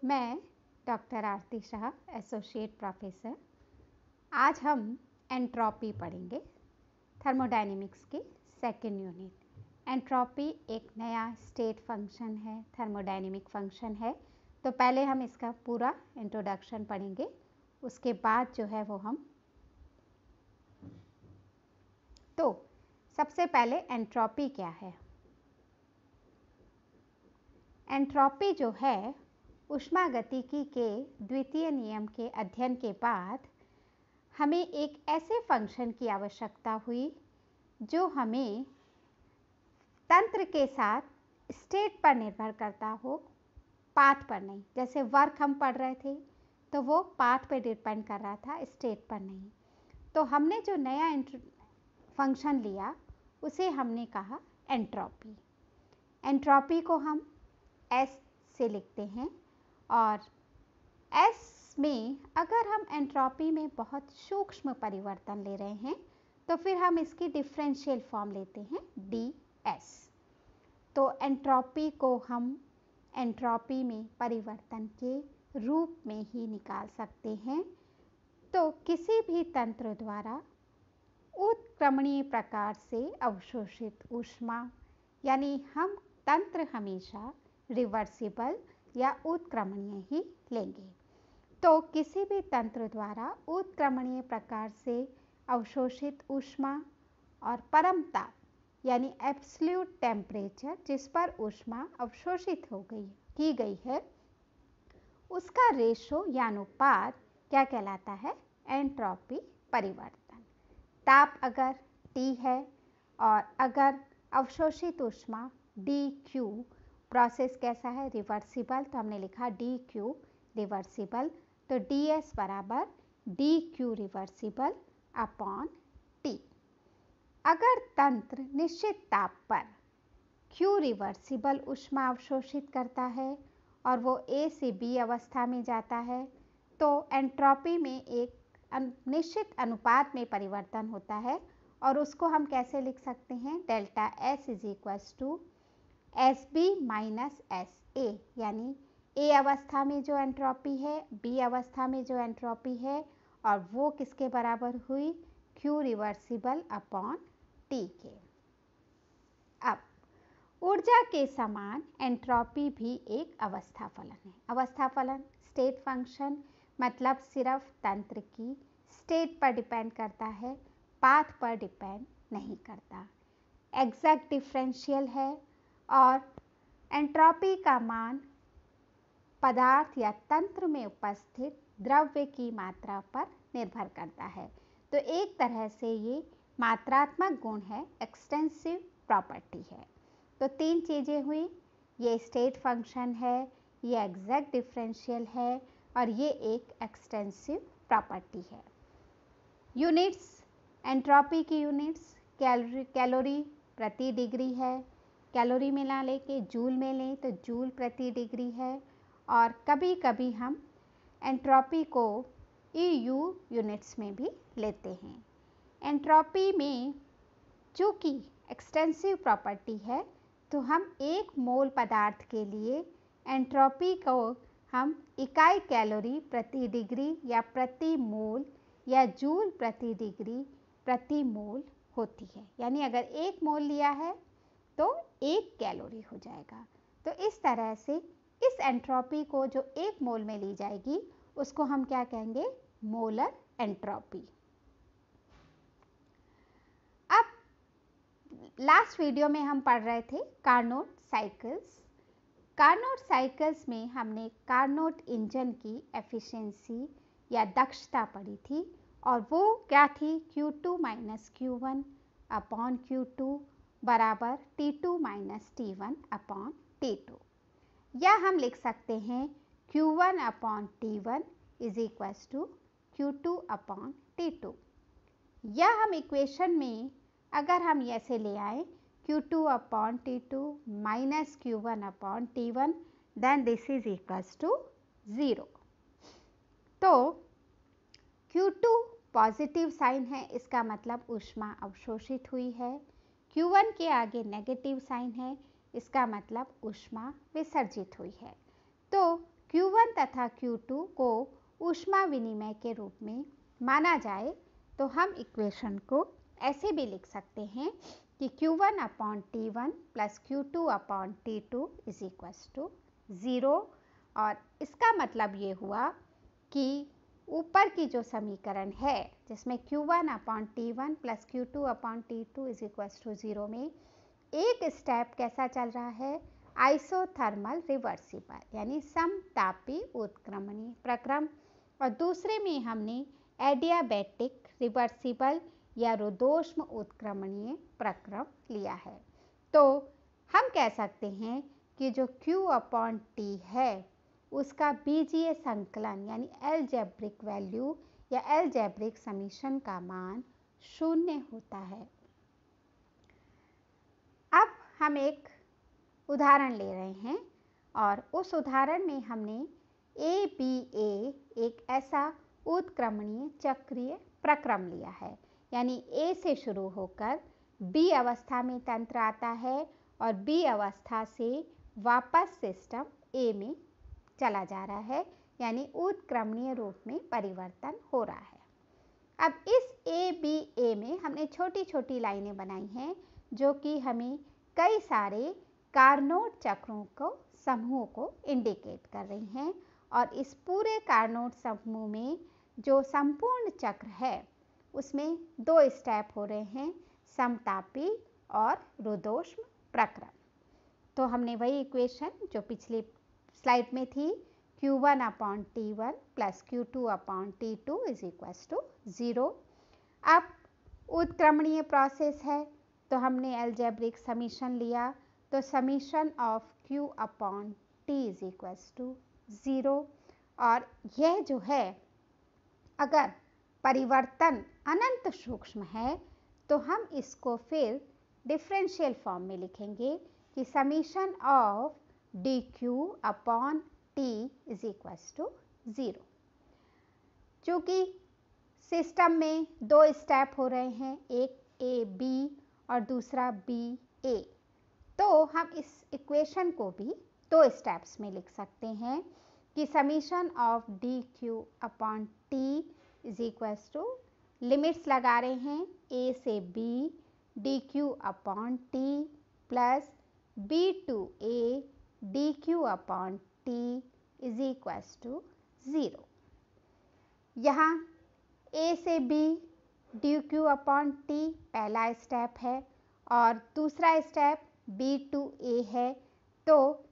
मैं डॉक्टर आरती Shah, associate professor. आज हम एंट्रोपी पढ़ेंगे, थर्मोडायनेमिक्स की सेकेंड यूनिट। एंट्रोपी एक नया स्टेट फंक्शन है, थर्मोडायनेमिक फंक्शन है। तो पहले हम इसका पूरा इंट्रोडक्शन पढ़ेंगे, उसके बाद जो है वो हम सबसे पहले एंट्रोपी क्या है। एंट्रोपी जो है ऊष्मागतिकी के द्वितीय नियम के अध्ययन के बाद हमें एक ऐसे फंक्शन की आवश्यकता हुई जो हमें तंत्र के साथ स्टेट पर निर्भर करता हो, पाथ पर नहीं। जैसे वर्क हम पढ़ रहे थे तो वो पाथ पर डिपेंड कर रहा था, स्टेट पर नहीं। तो हमने जो नया फंक्शन लिया उसे हमने कहा एंट्रोपी। एंट्रोपी को हम S से लिखते हैं और S में अगर हम एंट्रोपी में बहुत सूक्ष्म परिवर्तन ले रहे हैं तो फिर हम इसकी डिफरेंशियल फॉर्म लेते हैं ds। तो एंट्रोपी को हम एंट्रोपी में परिवर्तन के रूप में ही निकाल सकते हैं। तो किसी भी तंत्र द्वारा उत्क्रमणीय प्रकार से अवशोषित ऊष्मा, यानी हम तंत्र हमेशा रिवर्सिबल या उत्क्रमणीय ही लेंगे। तो किसी भी तंत्र द्वारा उत्क्रमणीय प्रकार से अवशोषित ऊष्मा और परम ताप यानी एब्सोल्यूट टेम्परेचर जिस पर ऊष्मा अवशोषित की गई है, उसका रेशो या अनुपात क्या कहलाता है? एंट्रोपी परिवर्तन। ताप अगर T है और अगर अवशोषित ऊष्मा dQ, प्रोसेस कैसा है? रिवर्सिबल, तो हमने लिखा dQ रिवर्सिबल। तो ds बराबर dQ रिवर्सिबल अपॉन T। अगर तंत्र निश्चित ताप पर Q रिवर्सिबल ऊष्मा अवशोषित करता है और वो A से B अवस्था में जाता है तो एंट्रोपी में एक निश्चित अनुपात में परिवर्तन होता है और उसको हम कैसे लिख सकते हैं? Delta S is equals to SB minus SA, यानी A अवस्था में जो एंट्रोपी है, B अवस्था में जो एंट्रोपी है, और वो किसके बराबर हुई? Q रिवर्सिबल अपॉन T के। अब ऊर्जा के समान एंट्रोपी भी एक अवस्था फलन है। अवस्था फलन स्टेट फंक्शन, मतलब सिर्फ तंत्र की स्टेट पर डिपेंड करता है, पाथ पर डिपेंड नहीं करता। एग्जैक्ट डिफरेंशियल है और एंट्रोपी का मान पदार्थ या तंत्र में उपस्थित द्रव्य की मात्रा पर निर्भर करता है। तो एक तरह से ये मात्रात्मक गुण है, एक्सटेंसिव प्रॉपर्टी है। तो तीन चीज़ें हुई, ये स्टेट फंक्शन है, ये एग्जैक्ट डिफरेंशियल है और ये एक एक्सटेंसिव प्रॉपर्टी है। यूनिट्स, एंट्रोपी की यूनिट्स कैलोरी प्रति डिग्री है। कैलोरी में ना लेके जूल में लें तो जूल प्रति डिग्री है। और कभी कभी हम एंट्रोपी को EU यूनिट्स में भी लेते हैं। एंट्रोपी में चूँकि एक्सटेंसिव प्रॉपर्टी है तो हम एक मोल पदार्थ के लिए एंट्रोपी को हम इकाई कैलोरी प्रति डिग्री या प्रति मोल या जूल प्रति डिग्री प्रति मोल होती है। यानी अगर एक मोल लिया है तो एक कैलोरी हो जाएगा। तो इस तरह से इस एंट्रोपी को जो एक मोल में ली जाएगी उसको हम क्या कहेंगे? Molar entropy. अब लास्ट वीडियो में हम पढ़ रहे थे कार्नोट साइकिल्स। कार्नोट साइकिल्स में हमने कार्नोट इंजन की एफिशिएंसी या दक्षता पढ़ी थी और वो क्या थी? Q2 minus Q1 upon Q2 बराबर T2 minus T1 upon T2, या हम लिख सकते हैं Q1 upon T1 is equals to Q2 upon T2, या हम इक्वेशन में अगर हम ऐसे ले आए Q2 upon T2 minus Q1 upon T1, then this is equals to 0। तो Q2 पॉजिटिव साइन है, इसका मतलब ऊष्मा अवशोषित हुई है। Q1 के आगे नेगेटिव साइन है, इसका मतलब ऊष्मा विसर्जित हुई है। तो Q1 Q1 तथा Q2 को ऊष्मा विनिमय के रूप में माना जाए तो हम इक्वेशन को ऐसे भी लिख सकते हैं कि Q1 upon T1 plus Q2 upon T2 is equals to 0। और इसका मतलब ये हुआ कि ऊपर की जो समीकरण है जिसमें Q1 upon T1 plus Q2 upon T2 is equals to 0 में एक स्टेप कैसा चल रहा है, आइसोथर्मल रिवर्सिबल यानी समतापी उत्क्रमणीय प्रक्रम, और दूसरे में हमने एडियाबैटिक रिवर्सिबल या रुद्धोष्म उत्क्रमणीय प्रक्रम लिया है। तो हम कह सकते हैं कि जो Q अपॉन T है उसका बीजीय संकलन यानी अलजेब्रिक वैल्यू या अलजेब्रिक समीशन का मान 0 होता है। अब हम एक उदाहरण ले रहे हैं और उस उदाहरण में हमने ABA एक ऐसा उत्क्रमणीय चक्रीय प्रक्रम लिया है, यानी A से शुरू होकर B अवस्था में तंत्र आता है और B अवस्था से वापस सिस्टम A में चला जा रहा है, यानी उत्क्रमणीय रूप में परिवर्तन हो रहा है। अब इस ABA में हमने छोटी छोटी लाइनें बनाई हैं जो कि हमें कई सारे कार्नोट चक्रों को समूह को इंडिकेट कर रही हैं, और इस पूरे कार्नोट समूह में जो संपूर्ण चक्र है उसमें 2 स्टेप हो रहे हैं, समतापी और रुद्धोष्म प्रक्रम। तो हमने वही इक्वेशन जो पिछली स्लाइड में थी, Q1 upon T1 plus Q2 upon T2 is equals to 0। अब उत्क्रमणीय प्रोसेस है तो हमने अलजेब्रिक समीशन लिया, तो summation of Q upon T is equals to 0। और यह जो है अगर परिवर्तन अनंत सूक्ष्म है तो हम इसको फिर डिफरेंशियल फॉर्म में लिखेंगे कि summation of dq upon t is equals to 0। चूँकि सिस्टम में 2 स्टेप हो रहे हैं, एक AB और दूसरा BA, तो हम इस इक्वेशन को भी 2 स्टेप्स में लिख सकते हैं कि summation of dq upon t is equals to, limits लगा रहे हैं A से B dq upon t plus B to A dq upon t is equals to 0। यहाँ A से B dq अपॉन t पहला स्टेप है और दूसरा स्टेप B टू A है। तो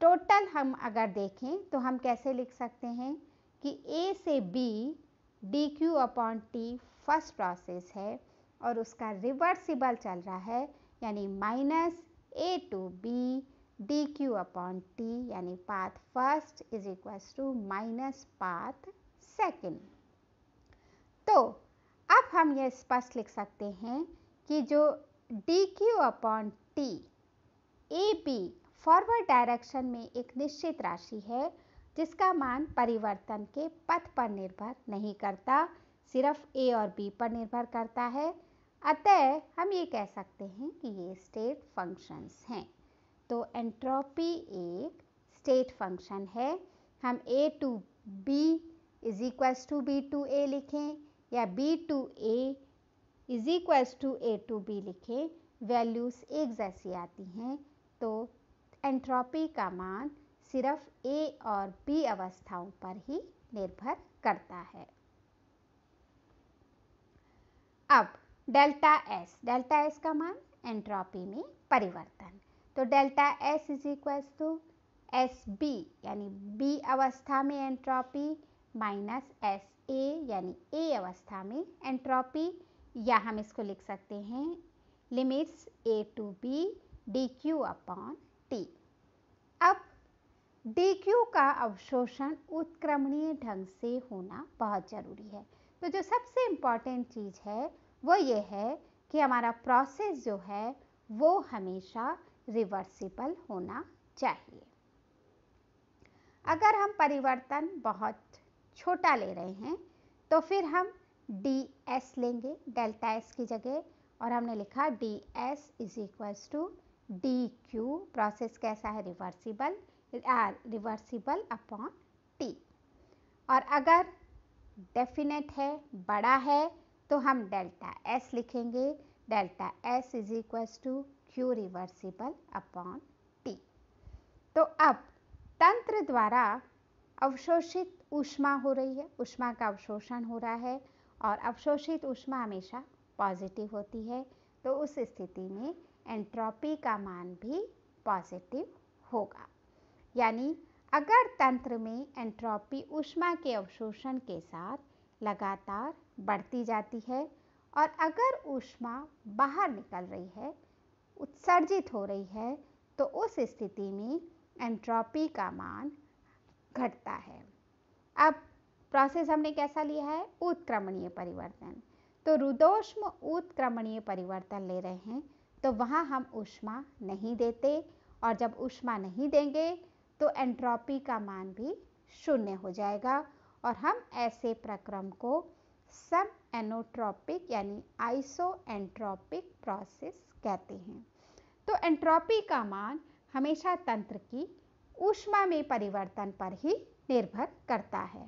टोटल हम अगर देखें तो हम कैसे लिख सकते हैं कि A से B dq upon t first process है और उसका रिवर्सिबल चल रहा है, यानी minus A to B dq upon t यानी path first is equals to minus path second. तो अब हम यह स्पष्ट लिख सकते हैं कि जो dq upon t AB forward direction में एक निश्चित राशि है जिसका मान परिवर्तन के पथ पर निर्भर नहीं करता, सिर्फ A और B पर निर्भर करता है। अतः हम ये कह सकते हैं कि ये स्टेट फंक्शंस हैं। तो एंट्रोपी एक स्टेट फंक्शन है। हम A to B is equals to B to A लिखें या B to A is equals to A to B लिखें, वैल्यूज एक जैसी आती हैं। तो एंट्रोपी का मान सिर्फ A और B अवस्थाओं पर ही निर्भर करता है। अब डेल्टा S का मान एंट्रोपी में परिवर्तन, तो delta S is equals to SB यानी B अवस्था में एंट्रोपी माइनस SA यानी A अवस्था में एंट्रोपी, या हम इसको लिख सकते हैं limits A to B dq upon t। अब dq का अवशोषण उत्क्रमणीय ढंग से होना बहुत ज़रूरी है। तो जो सबसे इम्पॉर्टेंट चीज़ है वो ये है कि हमारा प्रोसेस जो है वो हमेशा रिवर्सिबल होना चाहिए। अगर हम परिवर्तन बहुत छोटा ले रहे हैं तो फिर हम ds लेंगे डेल्टा S की जगह, और हमने लिखा ds is equals to dq, process कैसा है रिवर्सिबल अपॉन T। और अगर डेफिनेट है, बड़ा है, तो हम डेल्टा S लिखेंगे। Delta S is equals to Q reversible upon T। तो अब तंत्र द्वारा अवशोषित ऊष्मा हो रही है, ऊष्मा का अवशोषण हो रहा है और अवशोषित ऊष्मा हमेशा पॉजिटिव होती है, तो उस स्थिति में एंट्रोपी का मान भी पॉजिटिव होगा। यानी अगर तंत्र में एंट्रोपी ऊष्मा के अवशोषण के साथ लगातार बढ़ती जाती है और अगर ऊष्मा बाहर निकल रही है, उत्सर्जित हो रही है, तो उस स्थिति में एंट्रोपी का मान घटता है। अब प्रोसेस हमने कैसा लिया है? उत्क्रमणीय परिवर्तन। तो रुद्धोष्म उत्क्रमणीय परिवर्तन ले रहे हैं, तो वहां हम ऊष्मा नहीं देते और जब ऊष्मा नहीं देंगे तो एंट्रोपी का मान भी शून्य हो जाएगा और हम ऐसे प्रक्रम को सम एनोट्रोपिक यानी आइसोएंट्रोपिक प्रोसेस कहते हैं। तो एंट्रोपी का मान हमेशा तंत्र की ऊष्मा में परिवर्तन पर ही निर्भर करता है।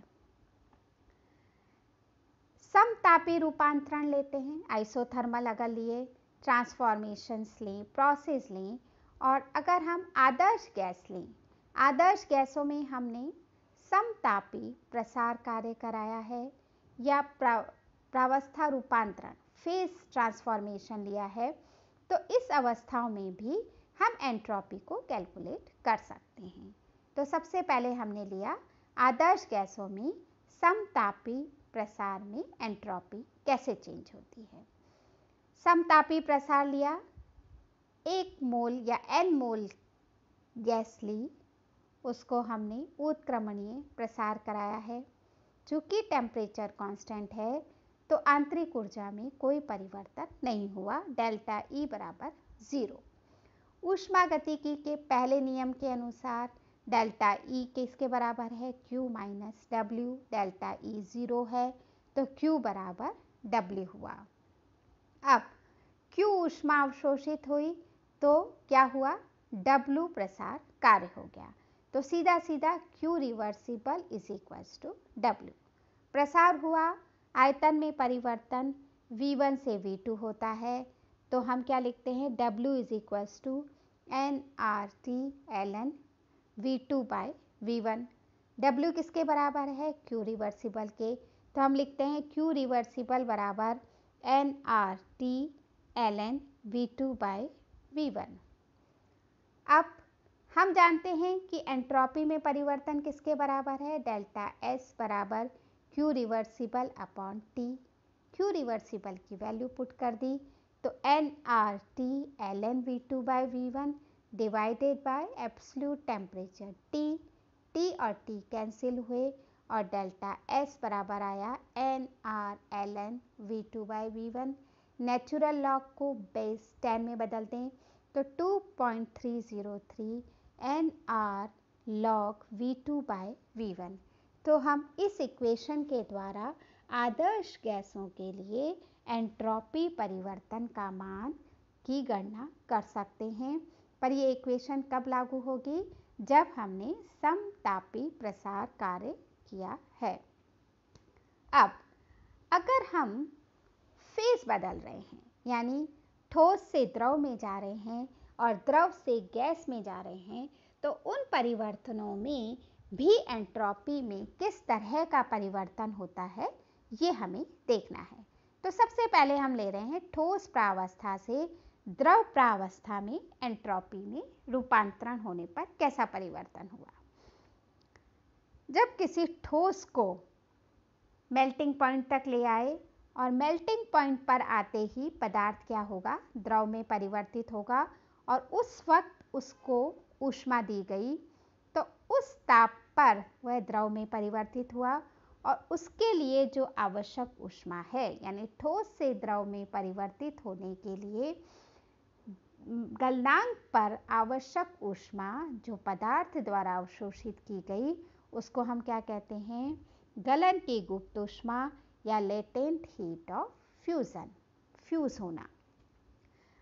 समतापी रूपांतरण लेते हैं, आइसोथर्मल अगर लिए, ट्रांसफॉर्मेशंस लें, प्रोसेस लें, और अगर हम आदर्श गैस लें, आदर्श गैसों में हमने समतापी प्रसार कार्य कराया है या प्रावस्था रूपांतरण फेज ट्रांसफॉर्मेशन लिया है, तो इस अवस्थाओं में भी हम एंट्रोपी को कैलकुलेट कर सकते हैं। तो सबसे पहले हमने लिया आदर्श गैसों में समतापी प्रसार में एंट्रोपी कैसे चेंज होती है। समतापी प्रसार लिया, 1 मोल या n मोल गैस ली, उसको हमने उत्क्रमणीय प्रसार कराया है। चूंकि टेम्परेचर कांस्टेंट है तो आंतरिक ऊर्जा में कोई परिवर्तन नहीं हुआ, डेल्टा E बराबर 0। ऊष्मागतिकी के पहले नियम के अनुसार डेल्टा E किसके बराबर है? Q minus W। Delta E 0 है तो Q बराबर W हुआ। अब Q ऊष्मा अवशोषित हुई तो क्या हुआ? W प्रसार कार्य हो गया, तो सीधा सीधा Q reversible is equals to W। प्रसार हुआ, आयतन में परिवर्तन V1 से V2 होता है, तो हम क्या लिखते हैं? W is equals to nRT ln V2 by V1। W किसके बराबर है? Q रिवर्सिबल के, तो हम लिखते हैं Q रिवर्सिबल बराबर nRT ln V2 by V1। अब हम जानते हैं कि एंट्रोपी में परिवर्तन किसके बराबर है? डेल्टा S बराबर Q reversible upon T। Q reversible की वैल्यू पुट कर दी, तो nRT ln V2 by V1 divided by absolute temperature T। T और T कैंसिल हुए और डेल्टा S बराबर आया nR ln V2 by V1। Natural log को बेस 10 में बदल दें तो 2.303 nR log V2 by V1। तो हम इस इक्वेशन के द्वारा आदर्श गैसों के लिए एंट्रोपी परिवर्तन का मान की गणना कर सकते हैं, पर ये इक्वेशन कब लागू होगी? जब हमने समतापी प्रसार कार्य किया है। अब अगर हम फेज बदल रहे हैं, यानी ठोस से द्रव में जा रहे हैं और द्रव से गैस में जा रहे हैं, तो उन परिवर्तनों में भी एंट्रोपी में किस तरह का परिवर्तन होता है, ये हमें देखना है। तो सबसे पहले हम ले रहे हैं ठोस प्रावस्था से द्रव प्रावस्था में एंट्रोपी में रूपांतरण होने पर कैसा परिवर्तन हुआ। जब किसी ठोस को मेल्टिंग पॉइंट तक ले आए और मेल्टिंग पॉइंट पर आते ही पदार्थ क्या होगा? द्रव में परिवर्तित होगा और उस वक्त उसको ऊष्मा दी गई, तो उस ताप पर वह द्रव में परिवर्तित हुआ और उसके लिए जो आवश्यक ऊष्मा है, यानी ठोस से द्रव में परिवर्तित होने के लिए गलनांक पर आवश्यक ऊष्मा जो पदार्थ द्वारा अवशोषित की गई, उसको हम क्या कहते हैं? गलन की गुप्त ऊष्मा या latent heat of fusion, fuse होना।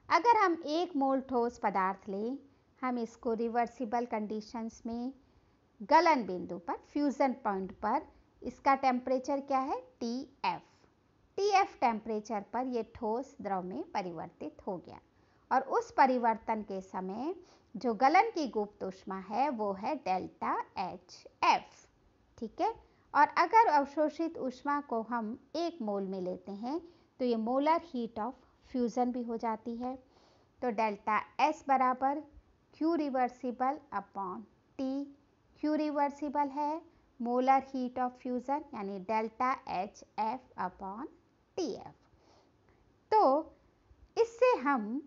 अगर हम 1 मोल ठोस पदार्थ लें, हम इसको रिवर्सिबल कंडीशंस में गलन बिंदु पर, फ्यूजन पॉइंट पर इसका टेम्परेचर क्या है, TF। TF टेम्परेचर पर यह ठोस द्रव में परिवर्तित हो गया और उस परिवर्तन के समय जो गलन की गुप्त ऊष्मा है वो है डेल्टा HF। ठीक है, और अगर अवशोषित ऊष्मा को हम 1 मोल में लेते हैं तो ये मोलर हीट ऑफ फ्यूजन भी हो जाती है। तो डेल्टा S बराबर Q reversible upon T। Q reversible है मोलर हीट ऑफ फ्यूजन यानी डेल्टा HF अपॉन TF। तो इससे हम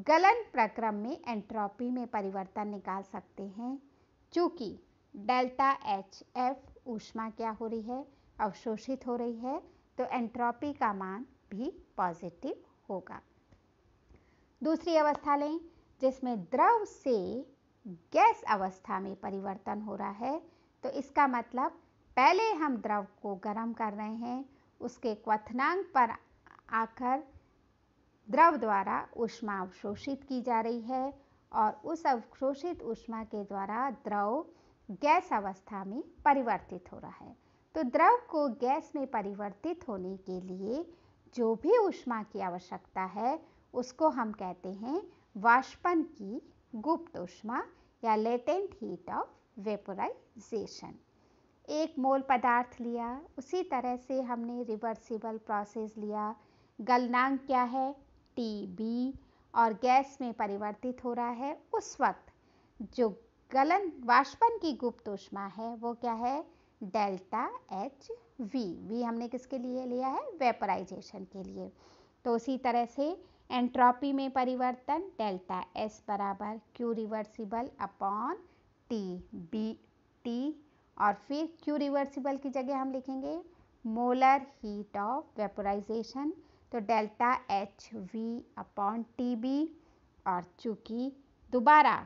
गलन प्रक्रम में एंट्रोपी में परिवर्तन निकाल सकते हैं। चूंकि डेल्टा HF ऊष्मा क्या हो रही है, अवशोषित हो रही है, तो एंट्रोपी का मान भी पॉजिटिव होगा। दूसरी अवस्था लें जिसमें द्रव से गैस अवस्था में परिवर्तन हो रहा है। तो इसका मतलब पहले हम द्रव को गर्म कर रहे हैं, उसके क्वथनांक पर आकर द्रव द्वारा ऊष्मा अवशोषित की जा रही है और उस अवशोषित ऊष्मा के द्वारा द्रव गैस अवस्था में परिवर्तित हो रहा है। तो द्रव को गैस में परिवर्तित होने के लिए जो भी ऊष्मा की आवश्यकता है उसको हम कहते हैं वाष्पन की गुप्त ऊष्मा या लेटेंट हीट ऑफ वेपोराइजेशन। 1 मोल पदार्थ लिया, उसी तरह से हमने रिवर्सिबल प्रोसेस लिया। गलनांक क्या है, TB, और गैस में परिवर्तित हो रहा है। उस वक्त जो गलन वाष्पन की गुप्त ऊष्मा है वो क्या है, डेल्टा HV। V हमने किसके लिए लिया है, वेपोराइजेशन के लिए। तो उसी तरह से एंट्रोपी में परिवर्तन डेल्टा S बराबर Q रिवर्सिबल अपॉन TBT, और फिर Q रिवर्सिबल की जगह हम लिखेंगे मोलर हीट ऑफ वेपोराइजेशन, तो डेल्टा HV अपॉन TB। और चूंकि दोबारा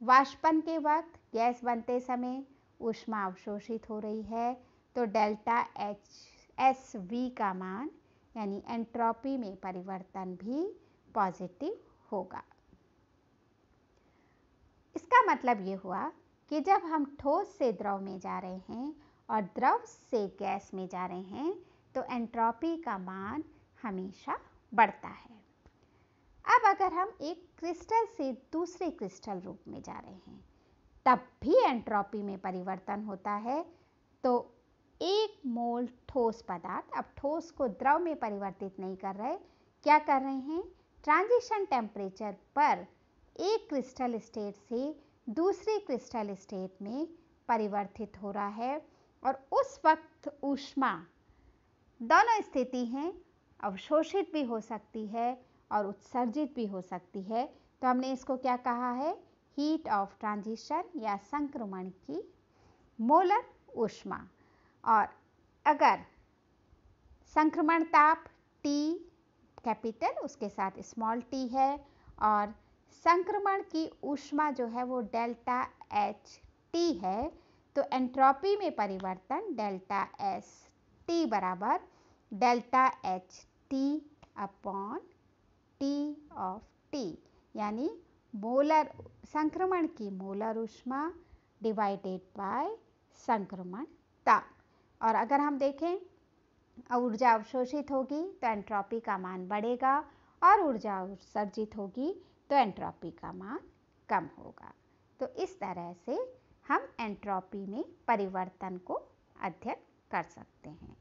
वाष्पन के वक्त गैस बनते समय ऊष्मा अवशोषित हो रही है तो डेल्टा SV का मान यानी एंट्रोपी में परिवर्तन भी पॉजिटिव होगा। इसका मतलब ये हुआ कि जब हम ठोस से द्रव में जा रहे हैं और द्रव से गैस में जा रहे हैं तो एंट्रोपी का मान हमेशा बढ़ता है। अब अगर हम एक क्रिस्टल से दूसरे क्रिस्टल रूप में जा रहे हैं तब भी एंट्रोपी में परिवर्तन होता है। तो 1 मोल ठोस पदार्थ, अब ठोस को द्रव में परिवर्तित नहीं कर रहे, क्या कर रहे हैं, ट्रांजिशन टेम्परेचर पर एक क्रिस्टल स्टेट से दूसरे क्रिस्टल स्टेट में परिवर्तित हो रहा है और उस वक्त ऊष्मा दोनों स्थिति हैं, अवशोषित भी हो सकती है और उत्सर्जित भी हो सकती है। तो हमने इसको क्या कहा है, हीट ऑफ ट्रांजिशन या संक्रमण की मोलर ऊष्मा। और अगर संक्रमण ताप T कैपिटल उसके साथ स्मॉल t है और संक्रमण की ऊष्मा जो है वो डेल्टा HT है, तो एंट्रोपी में परिवर्तन डेल्टा ST बराबर delta HT upon T of T, यानी मोलर संक्रमण की मोलर ऊष्मा डिवाइडेड बाय संक्रमण ताप। और अगर हम देखें ऊर्जा अवशोषित होगी तो एंट्रोपी का मान बढ़ेगा और ऊर्जा उत्सर्जित होगी तो एंट्रोपी का मान कम होगा। तो इस तरह से हम एंट्रोपी में परिवर्तन को अध्ययन कर सकते हैं।